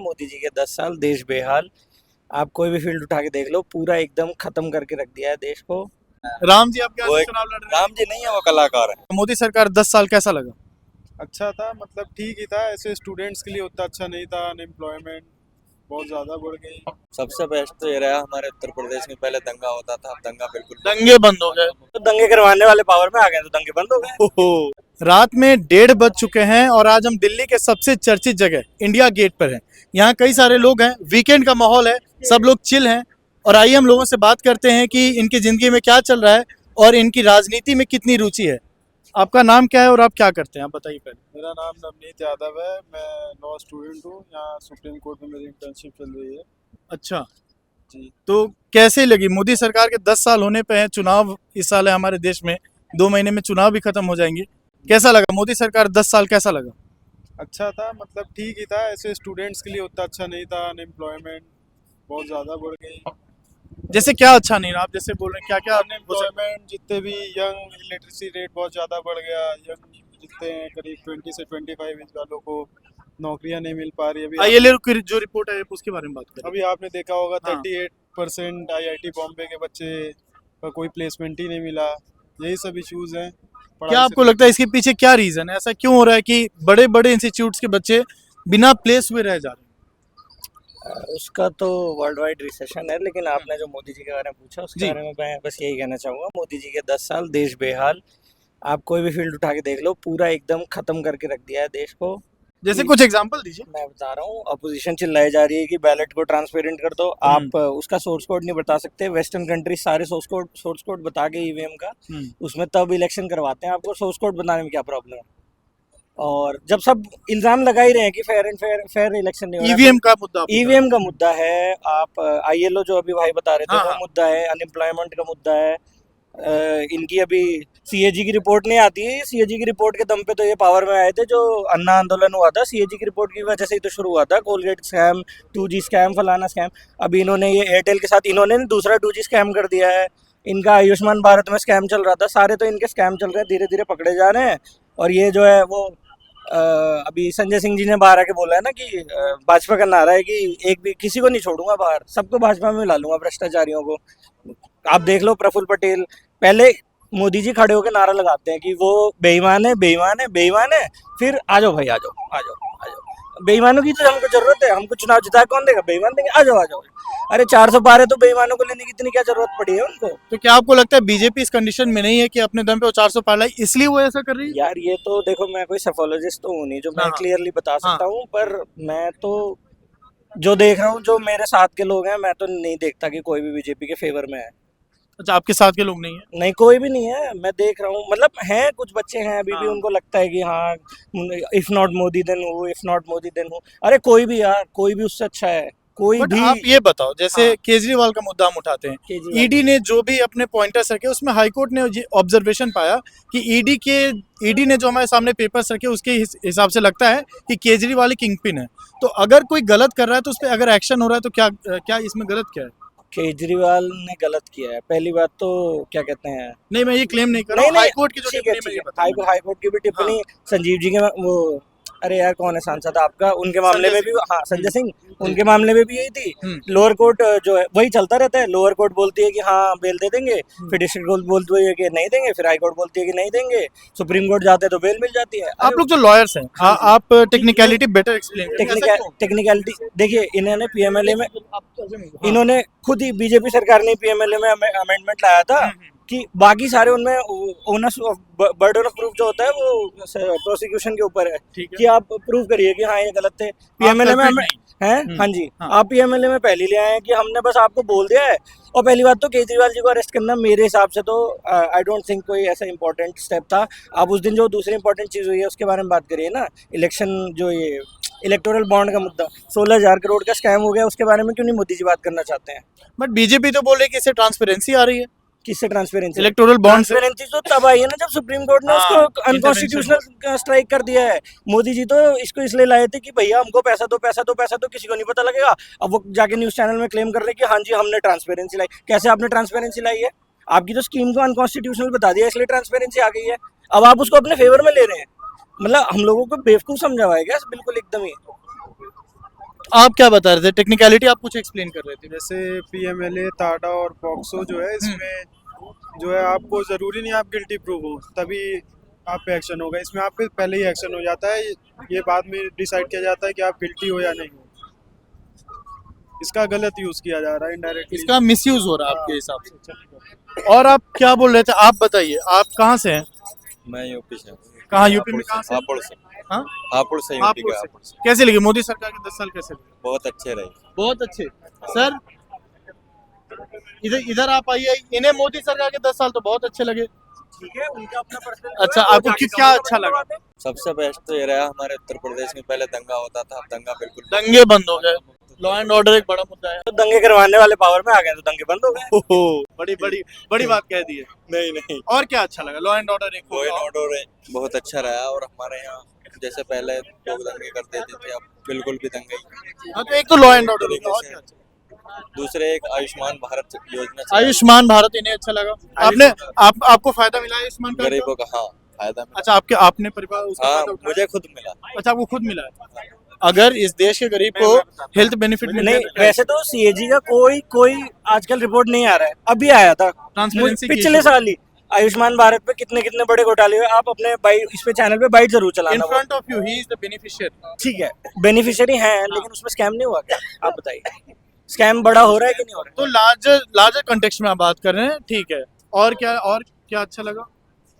मोदी जी के 10 साल देश बेहाल। आप कोई भी फील्ड उठा के देख लो, पूरा एकदम खत्म करके रख दिया है देश को। राम जी, आप क्या वो से एक चुनाव लड़ रहे राम जी नहीं है, वो कलाकार है। हैं? मोदी सरकार 10 साल कैसा लगा? अच्छा था, मतलब ठीक ही था। ऐसे स्टूडेंट्स के लिए उतना अच्छा नहीं था। अनएम्प्लॉयमेंट बहुत ज़्यादा बढ़ गई। सबसे बेस्ट तो ये रहा, हमारे उत्तर प्रदेश में पहले दंगा होता था, अब दंगा बिल्कुल बंद। दंगे बंद हो गए। तो दंगे करवाने वाले पावर में आ गए तो दंगे बंद हो गए। ओहो, रात में 1:30 बज चुके हैं और आज हम दिल्ली के सबसे चर्चित जगह इंडिया गेट पर हैं। यहाँ कई सारे लोग हैं, वीकेंड का माहौल है, सब लोग चिल हैं। और आइए हम लोगों से बात करते हैं कि इनकी जिंदगी में क्या चल रहा है और इनकी राजनीति में कितनी रुचि है। आपका नाम क्या है और आप क्या करते हैं, आप बताइए पहले। मेरा नाम नवनीत यादव है। मैं लॉ स्टूडेंट हूँ। यहाँ सुप्रीम कोर्ट में मेरी इंटर्नशिप चल रही है। अच्छा, जी। तो कैसे लगी मोदी सरकार के 10 साल होने पे हैं, चुनाव इस साल है हमारे देश में, 2 महीने में चुनाव भी खत्म हो जाएंगे। कैसा लगा मोदी सरकार 10 साल कैसा लगा? अच्छा था, मतलब ठीक ही था। ऐसे स्टूडेंट्स के लिए उतना अच्छा नहीं था। अनएम्प्लॉयमेंट बहुत ज़्यादा बढ़ गई। जैसे क्या अच्छा नहीं रहा, आप जैसे बोल रहे हैं क्या क्या अनएम्प्लॉयमेंट जितने भी यंग, इलिटरेसी रेट बहुत ज़्यादा बढ़ गया। यंग जितने हैं करीब 20 से 25 एज वालों को नौकरियां नहीं मिल पा रही। अभी आईएलए की जो रिपोर्ट है उसके बारे में बात करें। अभी आपने देखा होगा हाँ। 38% आईआईटी बॉम्बे के बच्चे का कोई प्लेसमेंट ही नहीं मिला। यही सब इश्यूज हैं। क्या आपको लगता है इसके पीछे क्या रीजन है, ऐसा क्यों हो रहा है कि बड़े बड़े इंस्टीट्यूट्स के बच्चे बिना प्लेस हुए रह जा रहे हैं? उसका तो वर्ल्ड वाइड रिसेशन है, लेकिन आपने जो मोदी जी के बारे में पूछा उसके जी। बारे में मैं बस यही कहना चाहूँगा, मोदी जी के 10 साल देश बेहाल। आप कोई भी फील्ड उठा के देख लो, पूरा एकदम खत्म करके रख दिया है देश को। जैसे कुछ एग्जांपल दीजिए। मैं बता रहा हूँ, अपोजिशन चिल्लाई जा रही है कि बैलेट को ट्रांसपेरेंट कर दो। आप उसका सोर्स कोड नहीं बता सकते। वेस्टर्न कंट्री सारे सोर्स कोड बता के ईवीएम का, उसमें तब इलेक्शन करवाते हैं। आपको सोर्स कोड बताने में क्या प्रॉब्लम है? और जब सब इल्जाम लगा ही रहे हैं कि फेयर एंड फेयर इलेक्शन नहीं हो रहा, ईवीएम का मुद्दा आप ईवीएम का मुद्दा है। आप आईएलओ जो अभी भाई बता रहे थे हाँ, वो हाँ। मुद्दा है, अनएम्प्लॉयमेंट का मुद्दा है। इनकी अभी सीएजी की रिपोर्ट नहीं आती है। सीएजी की रिपोर्ट के दम पे तो ये पावर में आए थे। जो अन्ना आंदोलन हुआ था सीएजी की रिपोर्ट की वजह से ही तो शुरू हुआ था। कोलगेट स्कैम, 2G स्कैम, फलाना स्कैम। अभी इन्होंने ये एयरटेल के साथ इन्होंने दूसरा 2G स्कैम कर दिया है। इनका आयुष्मान भारत में स्कैम चल रहा था। सारे तो इनके स्कैम चल रहे हैं, धीरे धीरे पकड़े जा रहे हैं। और ये जो है वो अभी संजय सिंह जी ने बाहर आके बोला है ना कि भाजपा का नारा है कि एक भी किसी को नहीं छोड़ूंगा बाहर, सबको भाजपा में मिला लूंगा, भ्रष्टाचारियों को। आप देख लो, प्रफुल्ल पटेल पहले मोदी जी खड़े होकर नारा लगाते हैं कि वो बेईमान है, बेईमान है, बेईमान है। फिर आ जाओ भाई, आ जाओ, आ जाओ, आ जाओ। बेईमानों की तो हमको जरूरत है। हमको चुनाव जिता कौन देगा? बेईमान देंगे। आ जाओ, आ जाओ। अरे 400 पार है तो बेईमानों को लेने की इतनी क्या जरूरत पड़ी है उनको? तो क्या आपको लगता है बीजेपी इस कंडीशन में नहीं है कि अपने दम पे वो 400 पार लाई, इसलिए वो ऐसा कर रही है? यार ये तो देखो, मैं कोई सेफोलॉजिस्ट तो हूँ नहीं जो मैं हाँ। क्लियरली बता हाँ। सकता हूँ, पर मैं तो जो देख रहा हूँ, जो मेरे साथ के लोग हैं, मैं तो नहीं देखता कि कोई भी बीजेपी के फेवर में है। अच्छा, आपके साथ के लोग नहीं है? नहीं, कोई भी नहीं है। मैं देख रहा हूँ, मतलब हैं कुछ बच्चे हैं अभी भी, हाँ। उनको लगता है कि हाँ, if not Modi then who, if not Modi then who. अरे कोई भी यार, कोई भी उससे अच्छा है, कोई बट भी। आप ये बताओ, जैसे हाँ। केजरीवाल का मुद्दा हम उठाते हैं, केजरीवाल। ईडी ने जो भी अपने पॉइंटर्स रखे उसमें हाईकोर्ट ने ये ऑब्जर्वेशन पाया कि ईडी ने जो हमारे सामने पेपर्स रखे उसके हिसाब से लगता है कि केजरीवाल ही किंगपिन है। तो अगर कोई गलत कर रहा है तो उस पर अगर एक्शन हो रहा है तो क्या क्या इसमें गलत क्या है? केजरीवाल ने गलत किया है, पहली बात तो। क्या कहते हैं, नहीं, मैं ये क्लेम नहीं कर रहा नहीं हूँ, नहीं, हाईकोर्ट की जो ठीक है, टिप्पणी ठीक है। मैं ये बता हाईकोर्ट की भी टिप्पणी, संजीव जी के वो, अरे यार कौन है सांसद आपका, उनके मामले में भी, हाँ, संजय सिंह, उनके मामले में भी यही थी। लोअर कोर्ट जो है वही चलता रहता है। लोअर कोर्ट बोलती है कि हाँ बेल दे देंगे, फिर डिस्ट्रिक्ट कोर्ट बोलती है कि नहीं देंगे, फिर हाई कोर्ट बोलती है कि नहीं देंगे, सुप्रीम कोर्ट जाते हैं तो बेल मिल जाती है। आप लोग जो लॉयर्स हैं, आप टेक्निकलिटी बेटर एक्सप्लेन। टेक्निकलिटी देखिए, इन्होंने पीएमएलए में, इन्होंने खुद ही, बीजेपी सरकार ने पीएमएलए में अमेंडमेंट लाया था कि बाकी सारे उनमें ओनर्स बर्डन ऑफ प्रूफ जो होता है वो प्रोसिक्यूशन के ऊपर है कि आप प्रूव करिए कि हाँ ये गलत थे। पीएमएलए में हमें हैं, हाँ जी, आप पीएमएलए में पहले ले आए हैं कि हमने बस आपको बोल दिया है। और पहली बात तो केजरीवाल जी को अरेस्ट करना मेरे हिसाब से तो आई डोंट थिंक कोई ऐसा इंपॉर्टेंट स्टेप था। आप उस दिन जो दूसरी इंपॉर्टेंट चीज़ हुई है उसके बारे में बात करिए ना, इलेक्शन जो ये इलेक्टोरल बॉन्ड का मुद्दा, 16,000 करोड़ का स्कैम हो गया, उसके बारे में क्यों नहीं मोदी जी बात करना चाहते हैं? बट बीजेपी तो बोल रही है कि इससे ट्रांसपेरेंसी आ रही है। किससे ट्रांसपेरेंसी? इलेक्टोरल बॉन्ड से। ट्रांसपेरेंसी तो तब आई है ना जब सुप्रीम कोर्ट ने उसको अनकॉन्स्टिट्यूशनल स्ट्राइक कर दिया है। मोदी जी तो इसको इसलिए लाए थे कि भैया हमको पैसा दो, पैसा दो, पैसा दो, किसी को नहीं पता लगेगा। अब वो जाके न्यूज चैनल में क्लेम कर रहे कि हाँ जी हमने ट्रांसपेरेंसी लाई। कैसे आपने ट्रांसपेरेंसी लाई है? आपकी तो स्कीम को अनकॉन्स्टिट्यूशनल बता दिया, इसलिए ट्रांसपेरेंसी आ गई है। अब आप उसको अपने फेवर में ले रहे हैं। मतलब हम लोगों को बेवकूफ समझा हुआ है क्या? बिल्कुल एकदम ही। आप क्या बता रहे थे, टेक्निकलिटी आप कुछ एक्सप्लेन कर रहे थे। जैसे पीएमएलए, टाडा और पॉक्सो जो है इसमें जो है आपको ज़रूरी नहीं आप गिल्टी प्रूव हो तभी आप पे एक्शन होगा। इसमें आपके पहले ही एक्शन हो जाता है, ये बाद में डिसाइड किया जाता है कि आप गिल्टी हो या नहीं हो। इसका गलत यूज़ किया जा रहा है इनडायरेक्टली। इसका मिसयूज हो रहा है आपके हिसाब से। और आप क्या बोल रहे थे, आप बताइए, आप कहाँ से हैं? मैं यूपी से हूँ। कहाँ यूपी में कहाँ से? हापुड़ से। हाँ? हापुड़ से यूपी हापुड़ का से। हापुड़ से। कैसे लगे मोदी सरकार के 10 साल, कैसे लगे? बहुत अच्छे रहे। बहुत अच्छे। सर इधर इधर आप आइए, इन्हें मोदी सरकार के 10 साल तो बहुत अच्छे लगे। ठीक है, उनका अपना पर्सनल। अच्छा, आपको क्या अच्छा लगा? सबसे बेस्ट तो ये रहा हमारे उत्तर प्रदेश में पहले दंगा होता था, अब दंगा बिल्कुल दंगे बंद हो गए, लॉ एंड ऑर्डर एक बड़ा मुद्दा है। तो दंगे करवाने वाले पावर में आ गए तो दंगे बंद हो गए। ओहो, बड़ी बड़ी बड़ी बात कह दी है। नहीं नहीं, और क्या अच्छा लगा? लॉ एंड ऑर्डर एक हो लॉ एंड गया। ऑर्डर बहुत अच्छा रहा। और हमारे यहाँ जैसे पहले लोग दंगे कर देते थे, अब बिल्कुल भी दंगे ही। हाँ, तो एक तो लॉ एंड ऑर्डर हो गया, और क्या अच्छा? दूसरे एक आयुष्मान भारत योजना चलाई। आयुष्मान भारत इन्हें अच्छा लगा। आपको फायदा मिला आयुष्मान कार्ड का? गरीबों का हाँ फायदा मिला। अच्छा, आपने परिवार उसका हाँ फायदा उठाया? मुझे खुद मिला। अच्छा, आपको खुद मिला है। अगर इस देश के गरीब को हेल्थ बेनिफिट मिले, नहीं, वैसे तो सीएजी का कोई आजकल रिपोर्ट नहीं आ रहा है, अभी आया था ट्रांसपेरेंसी की पिछले साल ही। आयुष्मान भारत पे कितने बड़े घोटाले हुए। आप अपने इस पे चैनल पे बाइट जरूर इन चलाना। वो front of you he is the beneficiary. ठीक है, बेनिफिशियरी है, लेकिन उसमें स्कैम नहीं हुआ क्या? आप बताइए, स्कैम बड़ा हो रहा है कि नहीं हो रहा तो लार्जर कॉन्टेक्स्ट में आप बात कर रहे हैं, ठीक है। और क्या अच्छा लगा?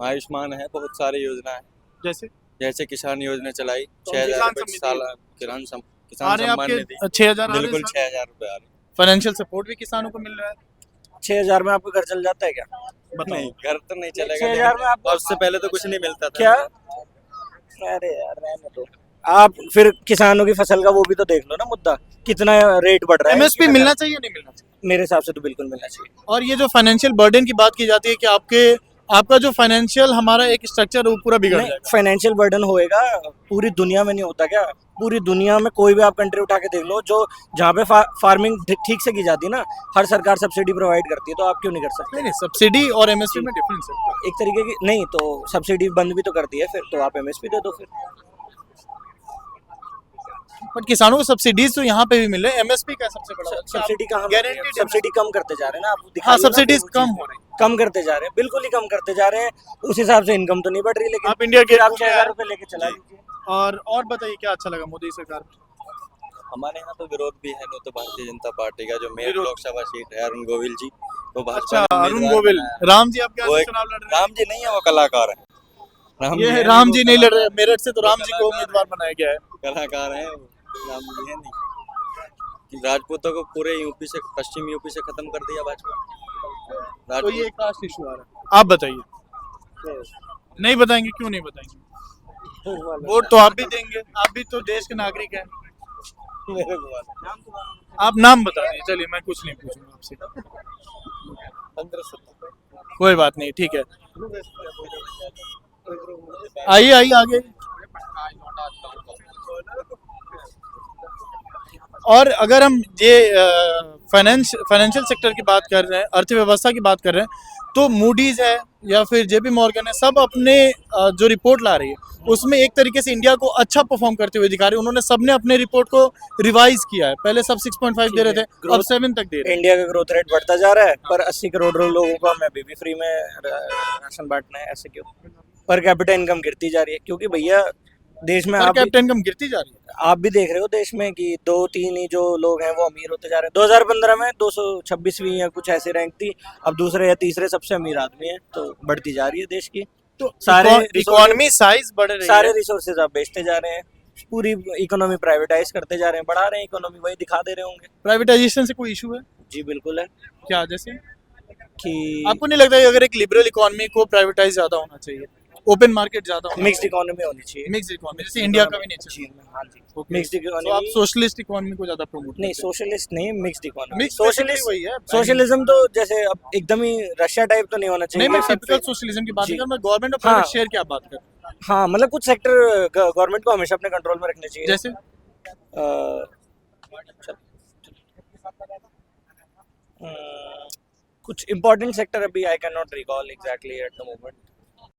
आयुष्मान है, बहुत सारी योजना है। जैसे जैसे किसान योजना चलाई, तो 6,000 किसान रुपए सम्मिति। साल आ किसान रहे सम्मान हैं निधि। आपके 6,000 बिल्कुल 6,000 रुपए आ रहे। फाइनेंशियल सपोर्ट भी किसानों को मिल रहा है। 6,000 में आपका घर चल जाता है क्या? बताओ। नहीं, घर तो नहीं चलेगा, 6,000 में आपको- और उससे पहले तो कुछ नहीं मिलता था। क्या? अरे यार, रहने दो। आप फिर किसानों की फसल का वो भी तो देख लो ना मुद्दा, कितना रेट बढ़ रहा है। एमएसपी इनकी मिलना फसल- चाहिए, नहीं मिलना चाहिए? मेरे हिसाब से तो बिल्कुल मिलना चाहिए। और ये जो फाइनेंशियल बर्डन की बात की जाती है कि आपका जो फाइनेंशियल हमारा एक स्ट्रक्चर वो पूरा बिगड़ नहीं, जाएगा। फाइनेंशियल बर्डन होएगा, पूरी दुनिया में नहीं होता क्या? पूरी दुनिया में कोई भी आप कंट्री उठा के देख लो, जो जहाँ पे फार्मिंग ठीक से की जाती है ना, हर सरकार सब्सिडी प्रोवाइड करती है, तो आप क्यों नहीं कर सकते? नहीं, सब्सिडी और एमएसपी में डिफरेंस है। एक तरीके की नहीं तो सब्सिडी बंद भी तो कर दी है, फिर तो आप एमएसपी दे दो फिर। बट किसानों को सब्सिडीज तो यहाँ पे भी मिल रहे हैं, एमएसपी का सबसे बड़ा सब्सिडी कहाँ? गारंटीड सब्सिडी कम करते जा रहे हैं ना, आप दिखाइए हाँ, ना सब्सिडीज फिर वो कम चीज़। हो रही कम करते जा रहे हैं, बिल्कुल ही कम करते जा रहे हैं। उस हिसाब से इनकम तो नहीं बढ़ रही, लेकिन आप इंडिया गेट आप घूमने 6,000 आए। रुपए लेके चला लीजिए। और बताइए क्या अच्छा लगा मोदी सरकार में? हमारे यहाँ तो विरोध भी है, तो भारतीय जनता पार्टी का जो मेयर विरोध। लोकसभा सीट है अरुण गोविल जी, वो भाजपा अच्छा, ने अरुण उम्मीदवार गोविल। बनाया है। राम जी आपके वो यहाँ से एक- चुनाव लड़ रहे हैं? राम जी नहीं है, वो कलाकार है। ये है राम वो जी नहीं लड़ रहे, कलाकार- मेरठ से तो राम जी को कलाकार- उम्मीदवार बनाया गया है। कलाकार है वो, राम जी है नहीं। राजपूतों को पूरे यूपी से, पश्चिम यूपी से खत्म कर दिया भाजपा। तो राजपूत ये एक कास्ट इशू आ रहा है। आप बताइए। नहीं बताएंगे, क्यों नहीं बताएंगे? वोट तो आप भी देंगे, आप भी तो देश के नागरिक हैं। मेरे को मालूम। आप नाम बता दीजिए, चलिए मैं कुछ नहीं पूछूंगा आपसे। 15 कोई बात नहीं, ठीक है। आइए आगे। और अगर हम ये फाइनेंशियल सेक्टर की बात कर रहे हैं, अर्थव्यवस्था की बात कर रहे हैं, तो मूडीज है या फिर जेपी मॉर्गन है, सब अपने जो रिपोर्ट ला रही है उसमें एक तरीके से इंडिया को अच्छा परफॉर्म करते हुए दिखा रहे हैं। उन्होंने सबने अपने रिपोर्ट को रिवाइज किया है, पहले सब 6.5 दे रहे थे, अब 7 तक दे रहे हैं। इंडिया का ग्रोथ रेट बढ़ता जा रहा है, पर 80 करोड़ लोगों को हमें अभी भी फ्री में राशन बांटना है, ऐसे क्यों? पर कैपिटा इनकम गिरती जा रही है, क्योंकि भैया देश में पर आप कैपिटा इनकम गिरती जा रही है। आप भी देख रहे हो देश में कि 2-3 ही जो लोग हैं वो अमीर होते जा रहे हैं। 2015 में 226वीं या कुछ ऐसी रैंक थी, अब दूसरे या तीसरे सबसे अमीर आदमी है, तो बढ़ती जा रही है देश की। तो सारे इकोनॉमी साइज बढ़ रही सारे है। रिसोर्सेज आप बेचते जा रहे हैं, पूरी इकोनॉमी प्राइवेटाइज करते जा रहे हैं, बढ़ा रहे हैं इकोनॉमी, वही दिखा दे रहे होंगे। प्राइवेटाइजेशन से कोई इशू है जी बिल्कुल है क्या? जैसे कि आपको नहीं लगता है कि अगर एक लिबरल इकोनॉमी को प्राइवेटाइज ज्यादा होना चाहिए, ओपन मार्केट ज्यादा होना मिक्स्ड इकोनॉमी होनी चाहिए। मिक्स्ड इकोनॉमी, जैसे इंडिया का भी नेचर? जी, हाँ जी, Okay. मिक्स्ड तो आप इकोनॉमी। सोशलिस्ट इकोनॉमी को ज्यादा प्रमोट नहीं, सोशलिस्ट नहीं, मिक्स्ड इकोनॉमी। मिक्स सोशलिस्ट वही है। सोशलिज्म तो जैसे अब एकदम ही रशिया टाइप तो नहीं होना चाहिए। नहीं, मैं सब टिपिकल पे- सोशलिज्म की बात जी। नहीं कर रहा, मैं गवर्नमेंट और हाँ। प्राइवेट शेयर की आप बात कर रहा हूं। हाँ, मतलब कुछ सेक्टर गवर्नमेंट को हमेशा अपने कंट्रोल में रखने चाहिए। जैसे कुछ इम्पोर्टेंट सेक्टर अभी I can not recall exactly at the moment.